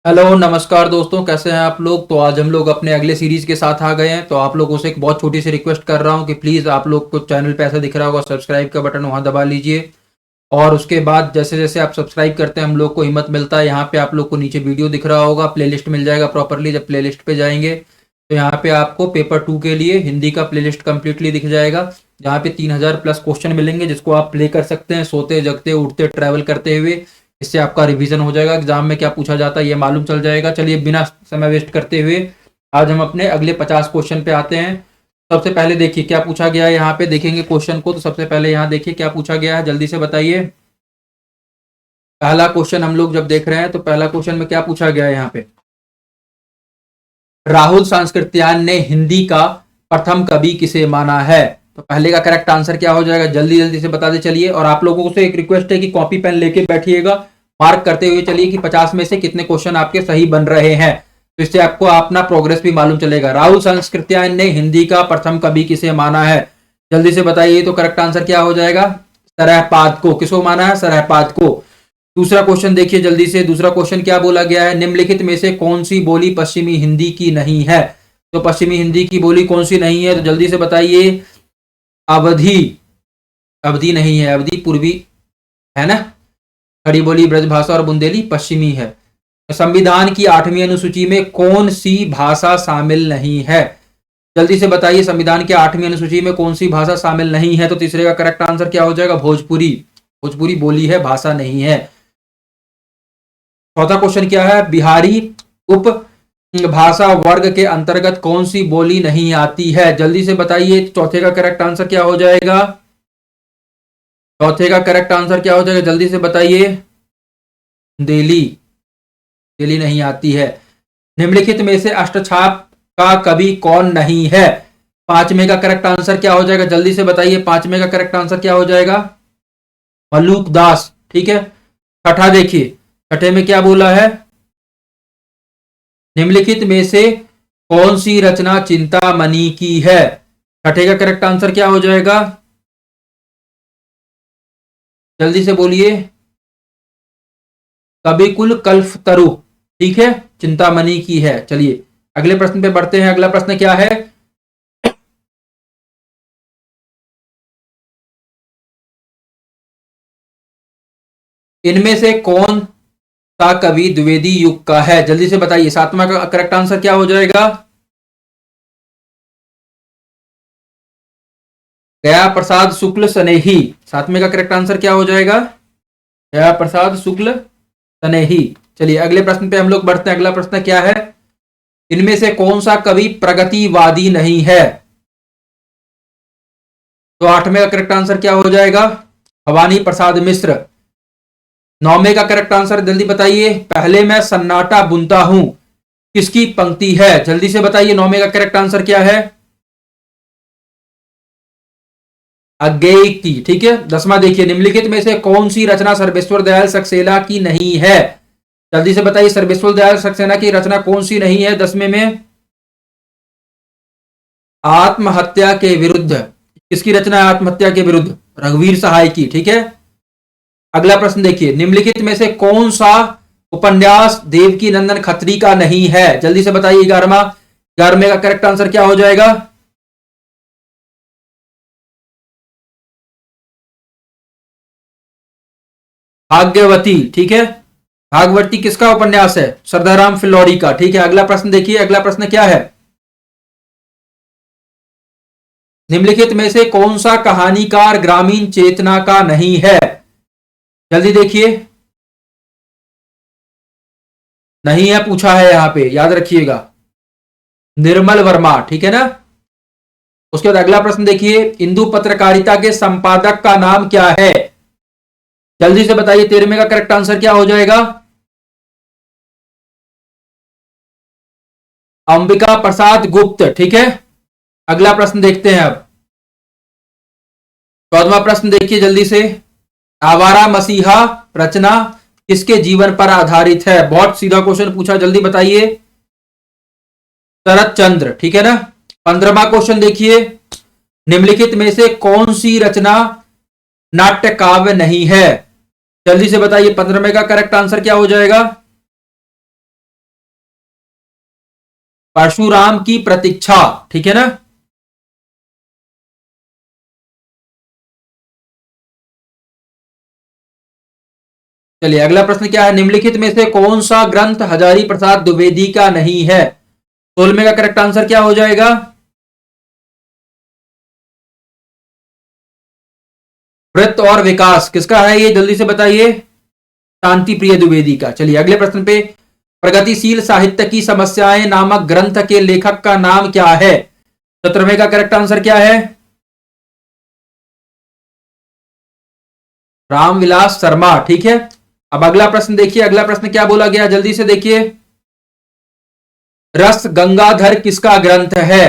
Hello नमस्कार दोस्तों, कैसे हैं आप लोग। तो आज हम लोग अपने अगले सीरीज के साथ आ गए हैं। तो आप लोगों से एक बहुत छोटी सी रिक्वेस्ट कर रहा हूं कि प्लीज़ आप लोग को चैनल पे ऐसा दिख रहा होगा सब्सक्राइब का बटन, वहां दबा लीजिए। और उसके बाद जैसे जैसे आप सब्सक्राइब करते हैं हम लोग को हिम्मत मिलता है। यहाँ पे आप लोग को नीचे वीडियो दिख रहा होगा, प्लेलिस्ट मिल जाएगा प्रॉपरली। जब प्लेलिस्ट पे जाएंगे तो यहाँ पे आपको पेपर 2 के लिए हिंदी का प्लेलिस्ट कंप्लीटली दिख जाएगा, जहाँ पे 3000 प्लस क्वेश्चन मिलेंगे जिसको आप प्ले कर सकते हैं सोते जगते उठते ट्रैवल करते हुए। इससे आपका रिवीजन हो जाएगा, एग्जाम में क्या पूछा जाता है ये मालूम चल जाएगा। चलिए बिना समय वेस्ट करते हुए आज हम अपने अगले 50 क्वेश्चन पे आते हैं। सबसे पहले देखिए क्या पूछा गया है, यहाँ पे देखेंगे क्वेश्चन को। तो सबसे पहले यहाँ देखिए क्या पूछा गया है, जल्दी से बताइए। पहला क्वेश्चन हम लोग जब देख रहे हैं तो पहला क्वेश्चन में क्या पूछा गया है यहाँ पे, राहुल सांस्कृत्यायन ने हिंदी का प्रथम कवि किसे माना है। तो पहले का करेक्ट आंसर क्या हो जाएगा, जल्दी जल्दी से बताते चलिए। और आप लोगों से एक रिक्वेस्ट है कि कॉपी पेन लेके बैठिएगा, मार्क करते हुए चलिए कि 50 में से कितने क्वेश्चन आपके सही बन रहे हैं। तो इससे आपको अपना प्रोग्रेस भी मालूम चलेगा। राहुल सांस्कृत्यायन ने हिंदी का प्रथम कवि किसे माना है, जल्दी से बताइए। तो करेक्ट आंसर क्या हो जाएगा, सरहपाद को। किसको माना है, सरहपाद को। दूसरा क्वेश्चन देखिए जल्दी से। दूसरा क्वेश्चन क्या बोला गया है, निम्नलिखित में से कौन सी बोली पश्चिमी हिंदी की नहीं है। तो पश्चिमी हिंदी की बोली कौन सी नहीं है, तो जल्दी से बताइए। अवधी, अवधी नहीं है, अवधी पूर्वी है ना। खड़ी बोली ब्रजभाषा और बुंदेली पश्चिमी है। संविधान की 8वीं अनुसूची में कौन सी भाषा शामिल नहीं है, जल्दी से बताइए। संविधान की 8वीं अनुसूची में कौन सी भाषा शामिल नहीं है। तो तीसरे का करेक्ट आंसर क्या हो जाएगा, भोजपुरी। भोजपुरी बोली है, भाषा नहीं है। चौथा क्वेश्चन क्या है, बिहारी उप भाषा वर्ग के अंतर्गत कौन सी बोली नहीं आती है, जल्दी से बताइए। चौथे का करेक्ट आंसर क्या हो जाएगा, चौथे का करेक्ट आंसर क्या हो जाएगा, जल्दी से बताइए। दिल्ली, दिल्ली नहीं आती है। निम्नलिखित में से अष्टछाप का कवि कौन नहीं है। पांचवें का करेक्ट आंसर क्या हो जाएगा, जल्दी से बताइए। पांचवें का करेक्ट आंसर क्या हो जाएगा, मलूक दास। ठीक है। छठा देखिए, छठे में क्या बोला है, निम्नलिखित में से कौन सी रचना चिंतामणि की है। छठे का करेक्ट आंसर क्या हो जाएगा, जल्दी से बोलिए। कविकुल कल्पतरु, ठीक है, चिंतामणि की है। चलिए अगले प्रश्न पे बढ़ते हैं। अगला प्रश्न क्या है, इनमें से कौन सा कवि द्विवेदी युग का है, जल्दी से बताइए। सातवां का करेक्ट आंसर क्या हो जाएगा, गया प्रसाद शुक्ल स्नेही। सातवें का करेक्ट आंसर क्या हो जाएगा, गया प्रसाद शुक्ल स्नेही। चलिए अगले प्रश्न पे हम लोग बढ़ते हैं। अगला प्रश्न क्या है, इनमें से कौन सा कवि प्रगतिवादी नहीं है। तो आठवें का करेक्ट आंसर क्या हो जाएगा, भवानी प्रसाद मिश्र। नौवें का करेक्ट आंसर जल्दी बताइए, पहले मैं सन्नाटा बुनता हूं किसकी पंक्ति है, जल्दी से बताइए। नौवें का करेक्ट आंसर क्या है, अज्ञेय की। ठीक है। दसवां देखिए, निम्नलिखित में से कौन सी रचना सर्वेश्वर दयाल सक्सेना की नहीं है, जल्दी से बताइए। सर्वेश्वर दयाल सक्सेना की रचना कौन सी नहीं है। दसवें में आत्महत्या के विरुद्ध, किसकी रचना है आत्महत्या के विरुद्ध, रघुवीर सहाय की। ठीक है। अगला प्रश्न देखिए, निम्नलिखित में से कौन सा उपन्यास देवकी नंदन खत्री का नहीं है, जल्दी से बताइए। 11वें का करेक्ट आंसर क्या हो जाएगा, भाग्यवती। ठीक है। भागवती किसका उपन्यास है, सरदाराम फिल्लौरी का। ठीक है। अगला प्रश्न देखिए। अगला प्रश्न क्या है, निम्नलिखित में से कौन सा कहानीकार ग्रामीण चेतना का नहीं है, जल्दी देखिए। नहीं है पूछा है यहां पे, याद रखिएगा, निर्मल वर्मा। ठीक है ना। उसके बाद अगला प्रश्न देखिए, इंदु पत्रकारिता के संपादक का नाम क्या है, जल्दी से बताइए। 13वें का करेक्ट आंसर क्या हो जाएगा, अंबिका प्रसाद गुप्त। ठीक है। अगला प्रश्न देखते हैं अब। 14वां प्रश्न देखिए जल्दी से, आवारा मसीहा रचना किसके जीवन पर आधारित है, बहुत सीधा क्वेश्चन पूछा, जल्दी बताइए। शरद चंद्र। ठीक है ना। 15वां क्वेश्चन देखिए, निम्नलिखित में से कौन सी रचना नाट्य काव्य नहीं है, जल्दी से बताइए। 15वें का करेक्ट आंसर क्या हो जाएगा, परशुराम की प्रतीक्षा, ठीक है ना। चलिए अगला प्रश्न क्या है, निम्नलिखित में से कौन सा ग्रंथ हजारी प्रसाद द्विवेदी का नहीं है। 16 का करेक्ट आंसर क्या हो जाएगा? वृत्त और विकास किसका है ये, जल्दी से बताइए। शांति प्रिय द्विवेदी का। चलिए अगले प्रश्न पे, प्रगतिशील साहित्य की समस्याएं नामक ग्रंथ के लेखक का नाम क्या है। 17 का करेक्ट आंसर क्या है? रामविलास शर्मा, ठीक है। अब अगला प्रश्न देखिए, अगला प्रश्न क्या बोला गया, जल्दी से देखिए। रस गंगाधर किसका ग्रंथ है,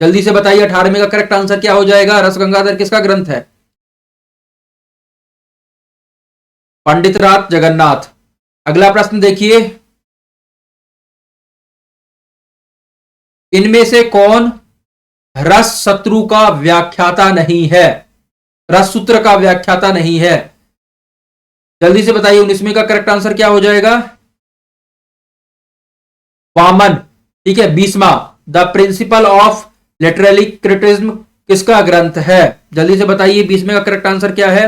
जल्दी से बताइए। 18 का करेक्ट आंसर क्या हो जाएगा, रस गंगाधर किसका ग्रंथ है? पंडित राज जगन्नाथ। अगला प्रश्न देखिए, इनमें से कौन रस शत्रु का व्याख्याता नहीं है, रस सूत्र का व्याख्याता नहीं है, जल्दी से बताइए। 19 का करेक्ट आंसर क्या हो जाएगा? वामन, ठीक है। 20वां, the principle of literary criticism किसका ग्रंथ है, जल्दी से बताइए। 20वें का करेक्ट आंसर क्या है?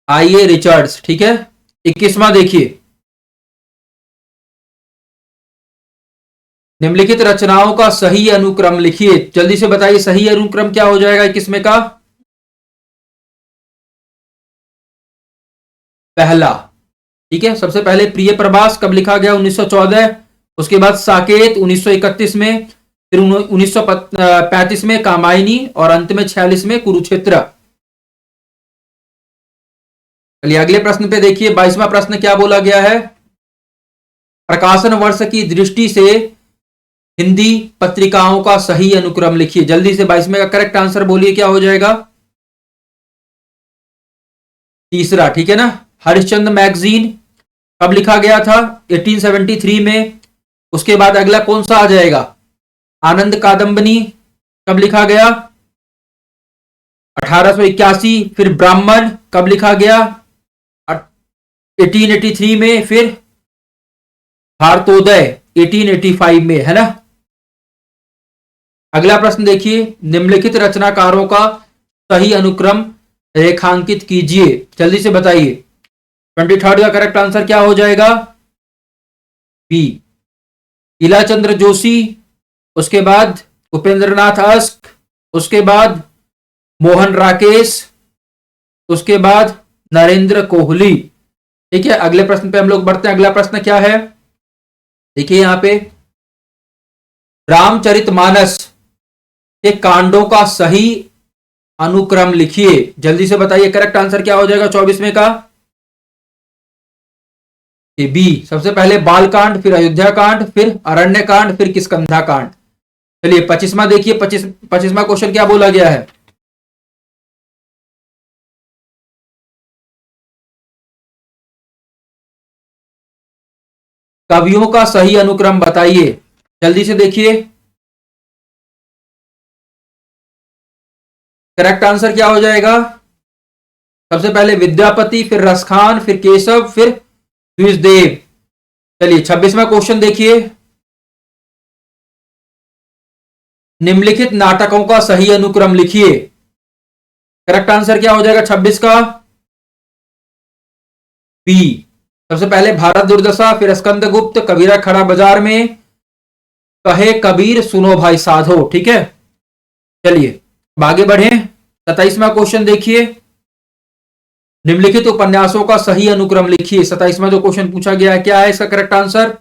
आइए रिचर्ड्स, ठीक है। 21वां देखिए, निम्नलिखित रचनाओं का सही अनुक्रम लिखिए, जल्दी से बताइए। सही अनुक्रम क्या हो जाएगा 21वें का? पहला, ठीक है। सबसे पहले प्रिय प्रवास कब लिखा गया, 1914। उसके बाद साकेत 1931 में, फिर 1935 में कामायनी, और अंत में 46 में कुरुक्षेत्र। चलिए अगले प्रश्न पे देखिए, 22वां प्रश्न क्या बोला गया है, प्रकाशन वर्ष की दृष्टि से हिंदी पत्रिकाओं का सही अनुक्रम लिखिए, जल्दी से। 22वें का करेक्ट आंसर बोलिए, क्या हो जाएगा? तीसरा, ठीक है ना। हरिश्चंद्र मैगजीन कब लिखा गया था, 1873 में। उसके बाद अगला कौन सा आ जाएगा, आनंद कादम्बनी कब लिखा गया, 1881। फिर ब्राह्मण कब लिखा गया, 1883 में। फिर भारतोदय 1885 में, है ना। अगला प्रश्न देखिए, निम्नलिखित रचनाकारों का सही अनुक्रम रेखांकित कीजिए, जल्दी से बताइए। 23 का करेक्ट आंसर क्या हो जाएगा? बी, इलाचंद्र जोशी। उसके बाद उपेंद्रनाथ अस्क, उसके बाद मोहन राकेश, उसके बाद नरेंद्र कोहली, ठीक है। अगले प्रश्न पे हम लोग बढ़ते हैं। अगला प्रश्न क्या है, देखिए यहां पे, रामचरितमानस के कांडों का सही अनुक्रम लिखिए, जल्दी से बताइए। करेक्ट आंसर क्या हो जाएगा 24वें का? बी, सबसे पहले बालकांड, फिर अयोध्या कांड, फिर अरण्य कांड, फिर किष्किंधा कांड। चलिए 25वां देखिए, 25वां क्वेश्चन क्या बोला गया है, कवियों का सही अनुक्रम बताइए, जल्दी से देखिए। करेक्ट आंसर क्या हो जाएगा? सबसे पहले विद्यापति, फिर रसखान, फिर केशव, फिर द्विजदेव। चलिए 26वां क्वेश्चन देखिए, निम्नलिखित नाटकों का सही अनुक्रम लिखिए। करेक्ट आंसर क्या हो जाएगा 26 का? बी, सबसे पहले भारत दुर्दशा, फिर स्कंदगुप्त, कबीरा खड़ा बाजार में, कहे कबीर सुनो भाई साधो, ठीक है। चलिए आगे बढ़े, 27वां क्वेश्चन देखिए, निम्नलिखित उपन्यासों का सही अनुक्रम लिखिए। 27वां जो क्वेश्चन पूछा गया है, क्या है इसका करेक्ट आंसर?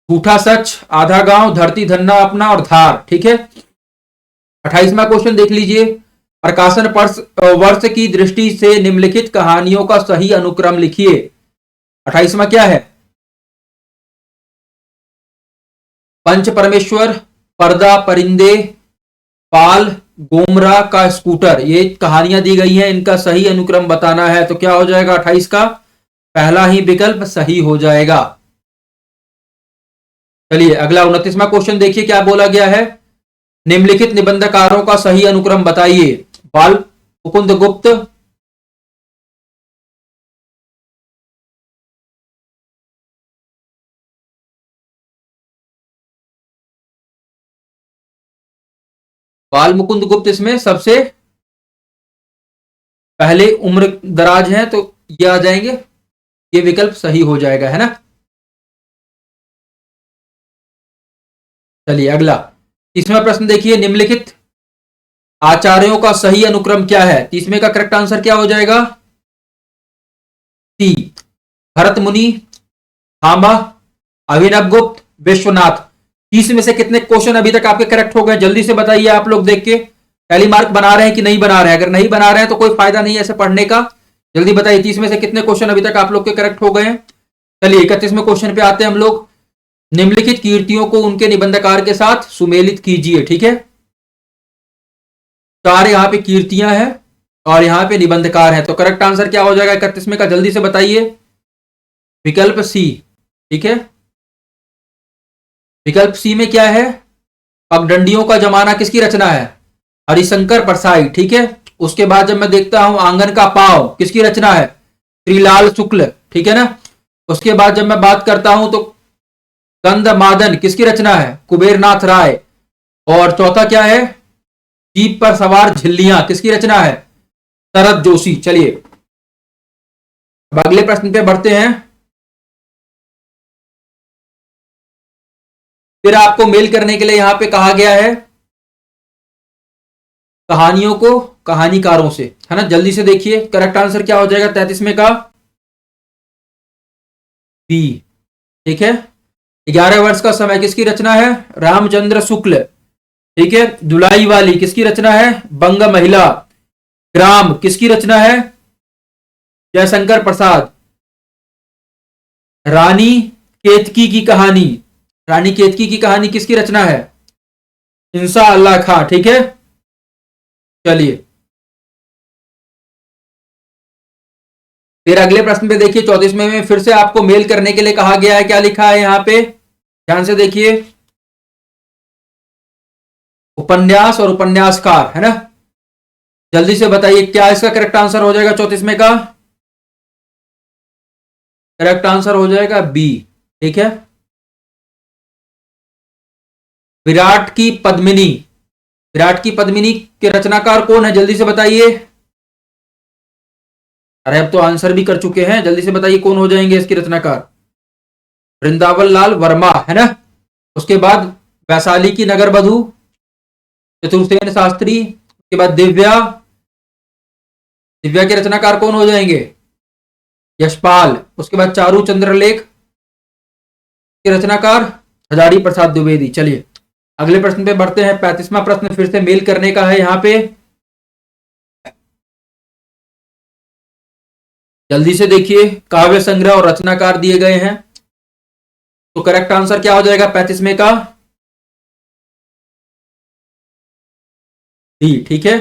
झूठा सच, आधा गांव, धरती धन्ना अपना, और धार, ठीक है। 28वां क्वेश्चन देख लीजिए, प्रकाशन वर्ष की दृष्टि से निम्नलिखित कहानियों का सही अनुक्रम लिखिए। 28वां क्या है? पंच परमेश्वर, पर्दा, परिंदे, पाल, गोमरा का स्कूटर, ये कहानियां दी गई हैं, इनका सही अनुक्रम बताना है। तो क्या हो जाएगा 28 का? पहला ही विकल्प सही हो जाएगा। चलिए अगला 29वां क्वेश्चन देखिए, क्या बोला गया है, निम्नलिखित निबंधकारों का सही अनुक्रम बताइए। बाल मुकुंद गुप्त, बाल मुकुंद गुप्त इसमें सबसे पहले उम्र दराज हैं, तो ये आ जाएंगे, ये विकल्प सही हो जाएगा, है ना। चलिए अगला 30वां प्रश्न देखिए, निम्नलिखित आचार्यों का सही अनुक्रम क्या है। 30वें का करेक्ट आंसर क्या हो जाएगा? सी, भरत मुनि, हामा, अभिनव गुप्त, विश्वनाथ। 30 में से कितने क्वेश्चन अभी तक आपके करेक्ट हो गए, जल्दी से बताइए आप लोग देख के। पहली मार्क बना रहे हैं कि नहीं बना रहे हैं? अगर नहीं बना रहे हैं तो कोई फायदा नहीं है ऐसे पढ़ने का। जल्दी बताइए 30 में से कितने क्वेश्चन अभी तक आप लोग के करेक्ट हो गए हैं। चलिए 31वें क्वेश्चन पे आते हैं हम लोग। निम्नलिखित कीर्तियों को उनके निबंधकार के साथ सुमेलित कीजिए। ठीक है, चार यहां पे कीर्तियां हैं और यहां पे निबंधकार हैं, तो करेक्ट आंसर क्या हो जाएगा 31वें का, जल्दी से बताइए। विकल्प सी। ठीक है, विकल्प सी में क्या है? पगडंडियों का जमाना किसकी रचना है? हरिशंकर परसाई। ठीक है, उसके बाद जब मैं देखता हूं आंगन का पाव किसकी रचना है? श्रीलाल शुक्ल। ठीक है ना। उसके बाद जब मैं बात करता हूं तो गंधमादन किसकी रचना है? कुबेरनाथ राय। और चौथा क्या है? जीप पर सवार झिल्लियां किसकी रचना है? शरद जोशी। चलिए अब अगले प्रश्न पे बढ़ते हैं। फिर आपको मेल करने के लिए यहां पे कहा गया है कहानियों को कहानीकारों से, है ना। जल्दी से देखिए करेक्ट आंसर क्या हो जाएगा 33वें का? बी। ठीक है, 11 वर्ष का समय किसकी रचना है? रामचंद्र शुक्ल। ठीक है, जुलाई वाली किसकी रचना है? बंग महिला। ग्राम किसकी रचना है? जयशंकर प्रसाद। रानी केतकी की कहानी, रानी केतकी की कहानी किसकी रचना है? इंसा अल्लाह खां। ठीक है, चलिए फिर अगले प्रश्न पे देखिए 34वें में फिर से आपको मेल करने के लिए कहा गया है। क्या लिखा है यहां पे, ध्यान से देखिए। उपन्यास और उपन्यासकार, है ना। जल्दी से बताइए क्या इसका करेक्ट आंसर हो जाएगा 34वें का? करेक्ट आंसर हो जाएगा बी। ठीक है, विराट की पद्मिनी। विराट की पद्मिनी के रचनाकार कौन है, जल्दी से बताइए। अरे अब तो आंसर भी कर चुके हैं, जल्दी से बताइए कौन हो जाएंगे इसके रचनाकार? वृंदावन लाल वर्मा, है ना। उसके बाद वैशाली की नगर बधू, चतुर्सेन शास्त्री। उसके बाद दिव्या, दिव्या के रचनाकार कौन हो जाएंगे? यशपाल। उसके बाद चारू चंद्रलेख के रचनाकार हजारी प्रसाद द्विवेदी। चलिए अगले प्रश्न पे बढ़ते हैं। 35वां प्रश्न फिर से मेल करने का है यहां पे, जल्दी से देखिए। काव्य संग्रह और रचनाकार दिए गए हैं, तो करेक्ट आंसर क्या हो जाएगा 35वें का? डी। ठीक है,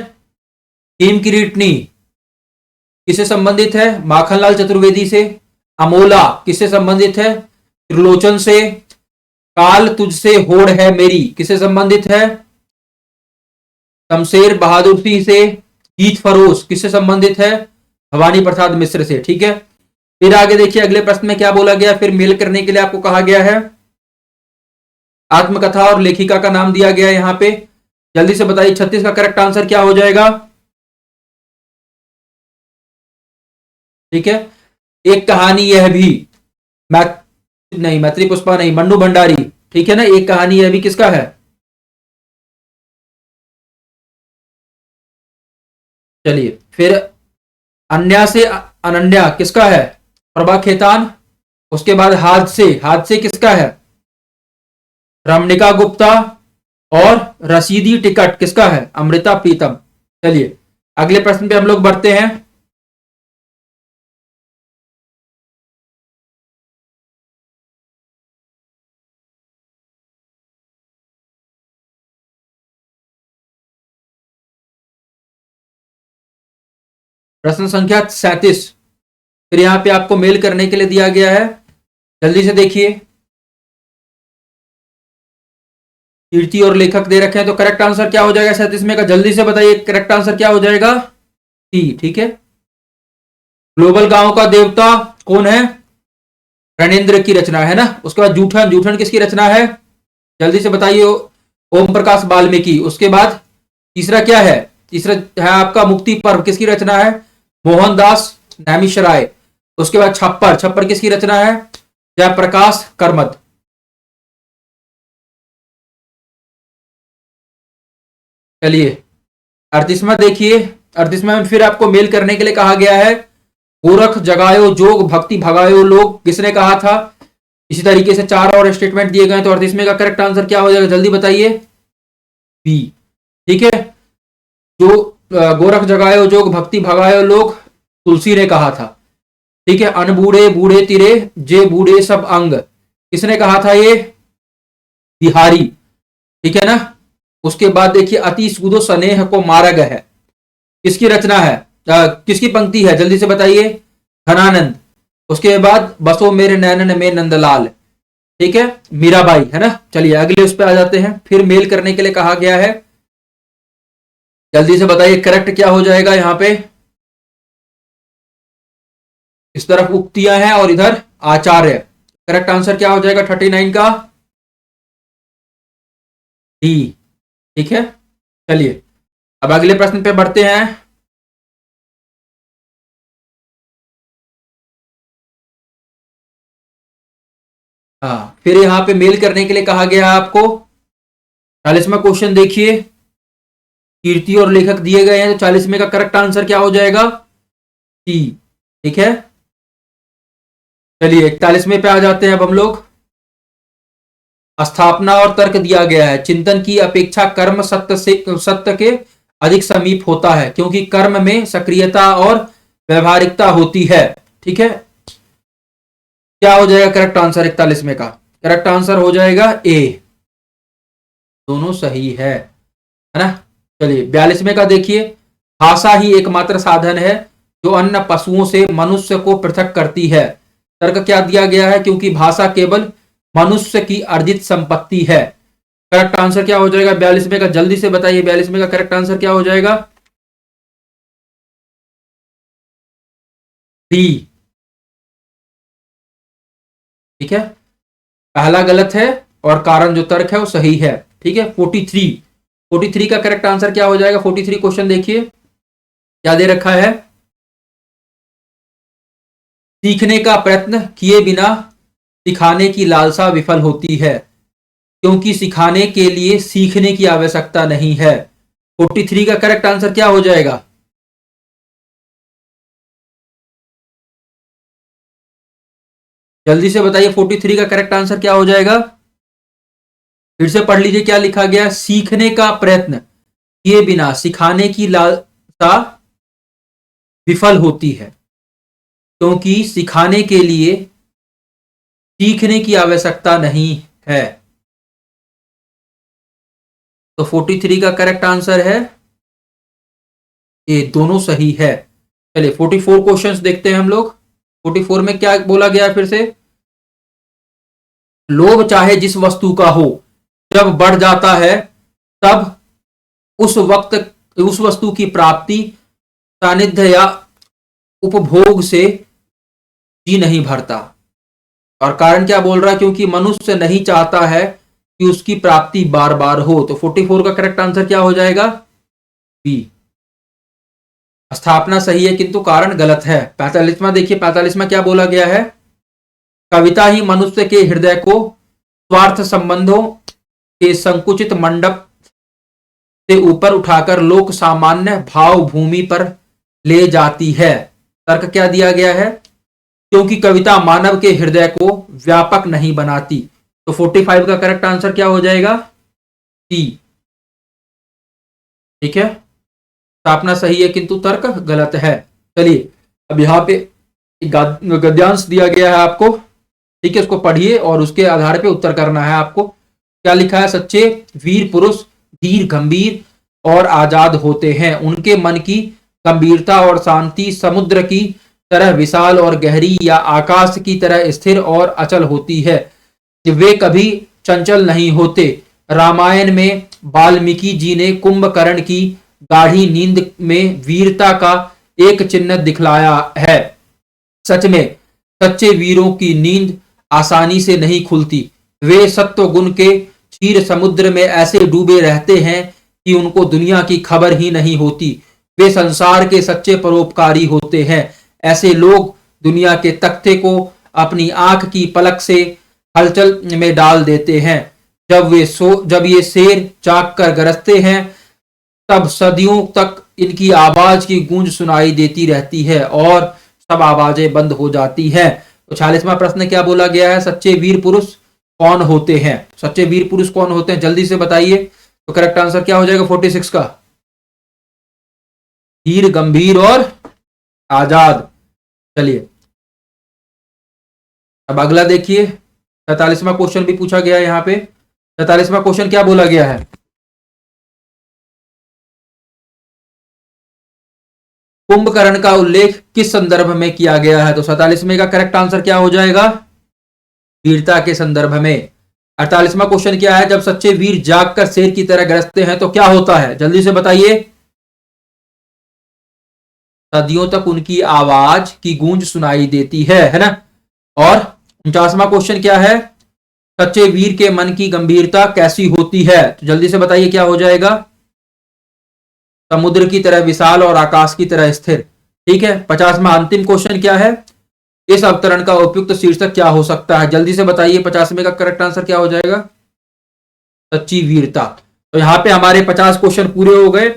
हेम किरीटनी किससे संबंधित है? माखनलाल चतुर्वेदी से। अमोला किससे संबंधित है? त्रिलोचन से। काल तुझसे होड़ है मेरी किससे संबंधित है? शमशेर बहादुर सिंह से। गीत फरोश किससे संबंधित है? भवानी प्रसाद मिश्र से। ठीक है, फिर आगे देखिए अगले प्रश्न में क्या बोला गया। फिर मेल करने के लिए आपको कहा गया है, आत्मकथा और लेखिका का नाम दिया गया है यहां पे। जल्दी से बताइए 36 का करेक्ट आंसर क्या हो जाएगा? ठीक है, एक कहानी यह भी, मै नहीं मैत्री पुष्पा नहीं, मन्नू भंडारी। ठीक है ना, एक कहानी यह भी किसका है? चलिए फिर अन्या से अनन्या किसका है? प्रभा खेतान। उसके बाद हादसे, हादसे किसका है? रमणिका गुप्ता। और रसीदी टिकट किसका है? अमृता प्रीतम। चलिए अगले प्रश्न पे हम लोग बढ़ते हैं। प्रश्न संख्या 37 फिर यहां पे आपको मेल करने के लिए दिया गया है, जल्दी से देखिए। कीर्ति और लेखक दे रखे हैं, तो करेक्ट आंसर क्या हो जाएगा 37 में का? जल्दी से बताइए करेक्ट आंसर क्या हो जाएगा? सी। ठीक है, ग्लोबल गांव का देवता कौन है? रणेंद्र की रचना, है ना। उसके बाद जूठन, जूठन किसकी रचना है? जल्दी से बताइए। ओम प्रकाश वाल्मीकि। उसके बाद तीसरा क्या है? तीसरा है आपका मुक्ति पर्व, किसकी रचना है? मोहनदास नैमिषराय। उसके बाद छप्पर, छप्पर किसकी रचना है? जयप्रकाश करमद। चलिए 38वां देखिए। 38वां में फिर आपको मेल करने के लिए कहा गया है, गोरख जगायो जोग भक्ति भगायो लोग, किसने कहा था? इसी तरीके से चार और स्टेटमेंट दिए गए। तो 38वें का करेक्ट आंसर क्या हो जाएगा, जल्दी बताइए? बी। ठीक है, जो गोरख जगायो जोग भक्ति भगायो लोग तुलसी ने कहा था। ठीक है, अनबूढ़े बूढ़े तिरे जे बूढ़े सब अंग, किसने कहा था? ये बिहारी। ठीक है ना। उसके बाद देखिए, अति सूदो स्नेह को मार्ग है, किसकी रचना है? किसकी पंक्ति है, जल्दी से बताइए? घनानंद। उसके बाद बसो मेरे नैनन में नंदलाल, ठीक है, मीराबाई, है ना। चलिए अगले उस पर आ जाते हैं। फिर मेल करने के लिए कहा गया है, जल्दी से बताइए करेक्ट क्या हो जाएगा यहां पे? इस तरफ उक्तियां हैं और इधर आचार्य। करेक्ट आंसर क्या हो जाएगा 39 का? डी। ठीक है, चलिए अब अगले प्रश्न पे बढ़ते हैं। हाँ, फिर यहां पे मेल करने के लिए कहा गया है आपको। 40वां क्वेश्चन देखिए, कीर्ति और लेखक दिए गए हैं, तो 40वें का करेक्ट आंसर क्या हो जाएगा? सी। ठीक है, चलिए 41वें पे आ जाते हैं अब हम लोग। स्थापना और तर्क दिया गया है, चिंतन की अपेक्षा कर्म सत्य के अधिक समीप होता है, क्योंकि कर्म में सक्रियता और व्यवहारिकता होती है। ठीक है, क्या हो जाएगा करेक्ट आंसर 41वें का? करेक्ट आंसर हो जाएगा ए, दोनों सही है ना। चलिए 42वें का देखिए, भाषा ही एकमात्र साधन है जो अन्य पशुओं से मनुष्य को पृथक करती है। तर्क क्या दिया गया है? क्योंकि भाषा केवल मनुष्य की अर्जित संपत्ति है। करेक्ट आंसर क्या हो जाएगा 42वें का? जल्दी से बताइए 42वें का करेक्ट आंसर क्या हो जाएगा? डी। ठीक है, पहला गलत है और कारण जो तर्क है वो सही है। ठीक है, 43 का करेक्ट आंसर क्या हो जाएगा? 43 क्वेश्चन देखिए क्या दे रखा है, सीखने का प्रयत्न किए बिना सिखाने की लालसा विफल होती है, क्योंकि सिखाने के लिए सीखने की आवश्यकता नहीं है। 43 का करेक्ट आंसर क्या हो जाएगा? जल्दी से बताइए 43 का करेक्ट आंसर क्या हो जाएगा? फिर से पढ़ लीजिए क्या लिखा गया, सीखने का प्रयत्न किए बिना सिखाने की लालसा विफल होती है, क्योंकि सिखाने के लिए सीखने की आवश्यकता नहीं है। तो 43 का करेक्ट आंसर है ए, दोनों सही है। चलिए 44 क्वेश्चंस देखते हैं हम लोग। 44 में क्या बोला गया फिर से, लोभ चाहे जिस वस्तु का हो, जब बढ़ जाता है तब उस वस्तु की प्राप्ति, सानिध्य या उपभोग से जी नहीं भरता। और कारण क्या बोल रहा है? क्योंकि मनुष्य नहीं चाहता है कि उसकी प्राप्ति बार बार हो। तो 44 का करेक्ट आंसर क्या हो जाएगा? बी, स्थापना सही है किंतु कारण गलत है। 45वां देखिए, 45वां क्या बोला गया है, कविता ही मनुष्य के हृदय को स्वार्थ संबंधों के संकुचित मंडप से ऊपर उठाकर लोक सामान्य भाव भूमि पर ले जाती है। तर्क क्या दिया गया है? क्योंकि कविता मानव के हृदय को व्यापक नहीं बनाती। तो 45 का करेक्ट आंसर क्या हो जाएगा? सी। ठीक है, स्थापना सही है किंतु तर्क गलत है। चलिए अब यहां पे गद्यांश दिया गया है आपको, ठीक है, उसको पढ़िए और उसके आधार पे उत्तर करना है आपको। क्या लिखा है, सच्चे वीर पुरुष धीर गंभीर और आजाद होते हैं, उनके मन की गंभीरता और शांति समुद्र की तरह विशाल और गहरी या आकाश की तरह स्थिर और अचल होती है, वे कभी चंचल नहीं होते। रामायण में वाल्मीकि जी ने कुंभकर्ण की गाढ़ी नींद में वीरता का एक चिन्ह दिखलाया है। सच में सच्चे वीरों की नींद आसानी से नहीं खुलती, वे सत्व गुण के क्षीर समुद्र में ऐसे डूबे रहते हैं कि उनको दुनिया की खबर ही नहीं होती। वे संसार के सच्चे परोपकारी होते हैं। ऐसे लोग दुनिया के तख्ते को अपनी आंख की पलक से हलचल में डाल देते हैं। जब ये शेर जाग कर गरजते हैं, तब सदियों तक इनकी आवाज की गूंज सुनाई देती रहती है और सब आवाजें बंद हो जाती हैं। तो 46वां प्रश्न क्या बोला गया है? सच्चे वीर पुरुष कौन होते हैं? सच्चे वीर पुरुष कौन होते हैं, जल्दी से बताइए। तो करेक्ट आंसर क्या हो जाएगा 46 का? धीर, गंभीर और आजाद। चलिए अब अगला देखिए, 47वां क्वेश्चन भी पूछा गया है यहाँ पे। 47वां क्वेश्चन क्या बोला गया है? कुंभकर्ण का उल्लेख किस संदर्भ में किया गया है? तो 47वें का करेक्ट आंसर क्या हो जाएगा? वीरता के संदर्भ में। 48वां क्वेश्चन क्या है? जब सच्चे वीर जागकर शेर की तरह गरजते हैं तो क्या होता है? जल्दी से बताइए। सदियों तक उनकी आवाज की गूंज सुनाई देती है ना। और 49वां क्वेश्चन क्या है? सच्चे वीर के मन की गंभीरता कैसी होती है? तो जल्दी से बताइए क्या हो जाएगा? समुद्र की तरह विशाल और आकाश की तरह स्थिर। ठीक है। 50वां अंतिम क्वेश्चन क्या है? इस अवतरण का उपयुक्त शीर्षक क्या हो सकता है? जल्दी से बताइए। 50वें का करेक्ट आंसर क्या हो जाएगा? सच्ची वीरता। तो यहां पे हमारे 50 क्वेश्चन पूरे हो गए।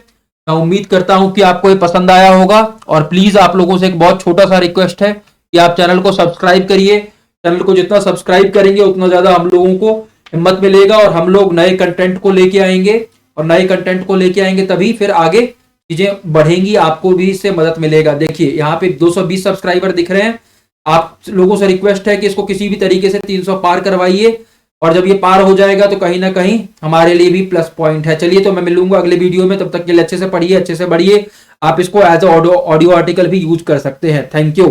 मैं उम्मीद करता हूं कि आपको ये पसंद आया होगा। और प्लीज आप लोगों से एक बहुत छोटा सा रिक्वेस्ट है कि आप चैनल को सब्सक्राइब करिए। चैनल को जितना सब्सक्राइब करेंगे उतना ज्यादा हम लोगों को हिम्मत मिलेगा और हम लोग नए कंटेंट को लेके आएंगे। और नए कंटेंट को लेके आएंगे तभी फिर आगे चीजें बढ़ेंगी, आपको भी इससे मदद मिलेगा। देखिए यहाँ पे 220 सब्सक्राइबर दिख रहे हैं। आप लोगों से रिक्वेस्ट है कि इसको किसी भी तरीके से 300 पार करवाइए। और जब ये पार हो जाएगा तो कहीं ना कहीं हमारे लिए भी प्लस पॉइंट है। चलिए तो मैं मिलूंगा अगले वीडियो में। तब तक के लिए अच्छे से पढ़िए, अच्छे से बढ़िए। आप इसको एज ऑडियो आर्टिकल भी यूज कर सकते हैं। Thank you.